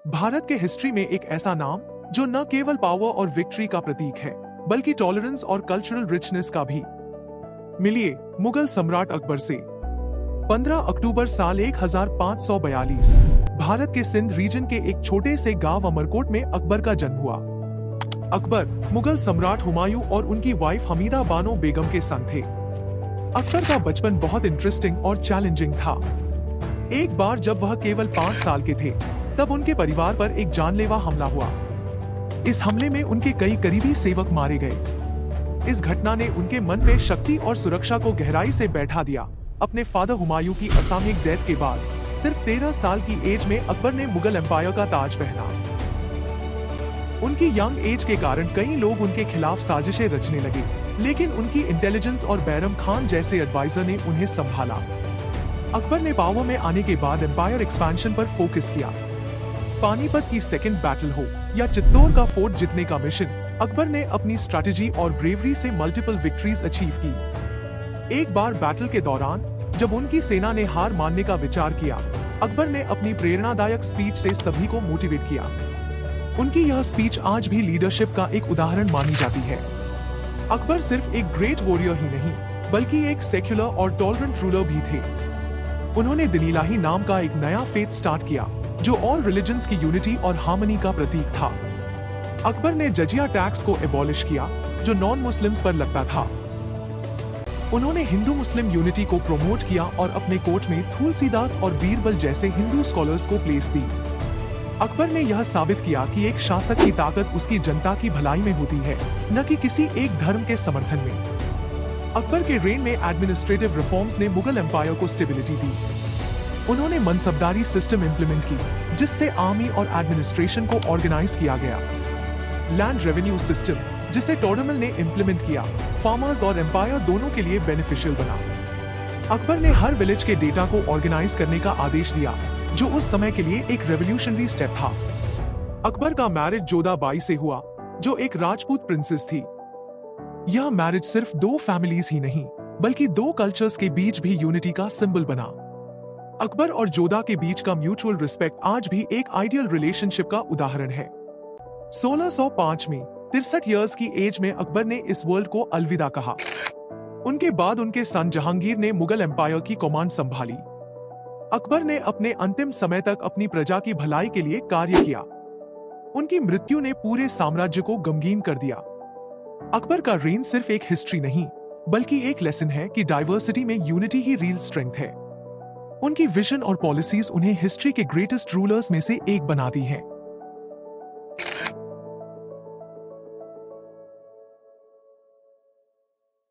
भारत के हिस्ट्री में एक ऐसा नाम जो न केवल पावर और विक्ट्री का प्रतीक है बल्कि टॉलरेंस और कल्चरल रिचनेस का भी। मिलिए मुगल सम्राट अकबर से। 15 अक्टूबर साल 1542 भारत के सिंध रीजन के एक छोटे से गांव अमरकोट में अकबर का जन्म हुआ। अकबर मुगल सम्राट हुमायूं और उनकी वाइफ हमीदा बानो बेगम के सन थे। अकबर का बचपन बहुत इंटरेस्टिंग और चैलेंजिंग था। एक बार जब वह केवल 5 साल के थे तब उनके परिवार पर एक जानलेवा हमला हुआ। इस हमले में उनके कई करीबी सेवक मारे गए। इस घटना ने उनके मन में शक्ति और सुरक्षा को गहराई से बैठा दिया। अपने फादर हुमायूं की असामयिक डेथ के बाद सिर्फ 13 साल की एज में अकबर ने मुगल एम्पायर का ताज पहना। उनकी यंग एज के कारण कई लोग उनके खिलाफ साजिशें रचने लगे, लेकिन उनकी इंटेलिजेंस और बैरम खान जैसे एडवाइजर ने उन्हें संभाला। अकबर ने पावर में आने के बाद एम्पायर एक्सपेंशन पर फोकस किया। पानीपत की सेकंड बैटल हो या चित्तौड़ का फोर्ट जीतने का मिशन, अकबर ने अपनी स्ट्रैटेजी और ब्रेवरी से मल्टीपल विक्ट्रीज अचीव की। एक बार बैटल के दौरान जब उनकी सेना ने हार मानने का विचार किया, अकबर ने अपनी प्रेरणादायक स्पीच से सभी को मोटिवेट किया। उनकी यह स्पीच आज भी लीडरशिप का एक उदाहरण मानी जाती है। अकबर सिर्फ एक ग्रेट वॉरियर ही नहीं बल्कि एक सेक्युलर और टॉलरेंट रूलर भी थे। उन्होंने दिलीलाही नाम का एक नया फेथ स्टार्ट किया जो ऑल रिलीजन्स की यूनिटी और हार्मनी का प्रतीक था। अकबर ने जजिया टैक्स को एबॉलिश किया जो नॉन मुस्लिम्स पर लगता था। उन्होंने हिंदू मुस्लिम यूनिटी को प्रमोट किया और अपने कोर्ट में तुलसीदास और बीरबल जैसे हिंदू स्कॉलर्स को प्लेस दी। अकबर ने यह साबित किया कि एक शासक की ताकत उसकी जनता की भलाई में होती है, न कि किसी एक धर्म के समर्थन में। अकबर के रेन में एडमिनिस्ट्रेटिव रिफॉर्म्स ने मुगल एम्पायर को स्टेबिलिटी दी। उन्होंने मनसबदारी सिस्टम इंप्लीमेंट की, जिससे आर्मी और एडमिनिस्ट्रेशन को ऑर्गेनाइज किया गया। लैंड रेवेन्यू सिस्टम, जिसे टोडरमल ने इंप्लीमेंट किया, फार्मर्स और एम्पायर दोनों के लिए बेनिफिशियल बना। अकबर ने हर विलेज के डेटा को ऑर्गेनाइज करने का आदेश दिया, जो उस समय के लिए एक रेवोल्यूशनरी स्टेप था। अकबर का मैरिज जोधा बाई से हुआ, जो एक राजपूत प्रिंसेस थी। यह मैरिज सिर्फ 2 फैमिलीज ही नहीं बल्कि 2 कल्चर्स के बीच भी यूनिटी का सिंबल बना। अकबर और जोधा के बीच का म्यूचुअल रिस्पेक्ट आज भी एक आइडियल रिलेशनशिप का उदाहरण है। 1605 में 63 इयर्स की एज में अकबर ने इस वर्ल्ड को अलविदा कहा। उनके बाद उनके सन जहांगीर ने मुगल एम्पायर की कमांड संभाली। अकबर ने अपने अंतिम समय तक अपनी प्रजा की भलाई के लिए कार्य किया। उनकी मृत्यु ने पूरे साम्राज्य को गमगीन कर दिया। अकबर का रेन सिर्फ एक हिस्ट्री नहीं बल्कि एक लेसन है कि डाइवर्सिटी में यूनिटी ही रियल स्ट्रेंथ है। उनकी विजन और पॉलिसीज उन्हें हिस्ट्री के ग्रेटेस्ट रूलर्स में से एक बनाती हैं।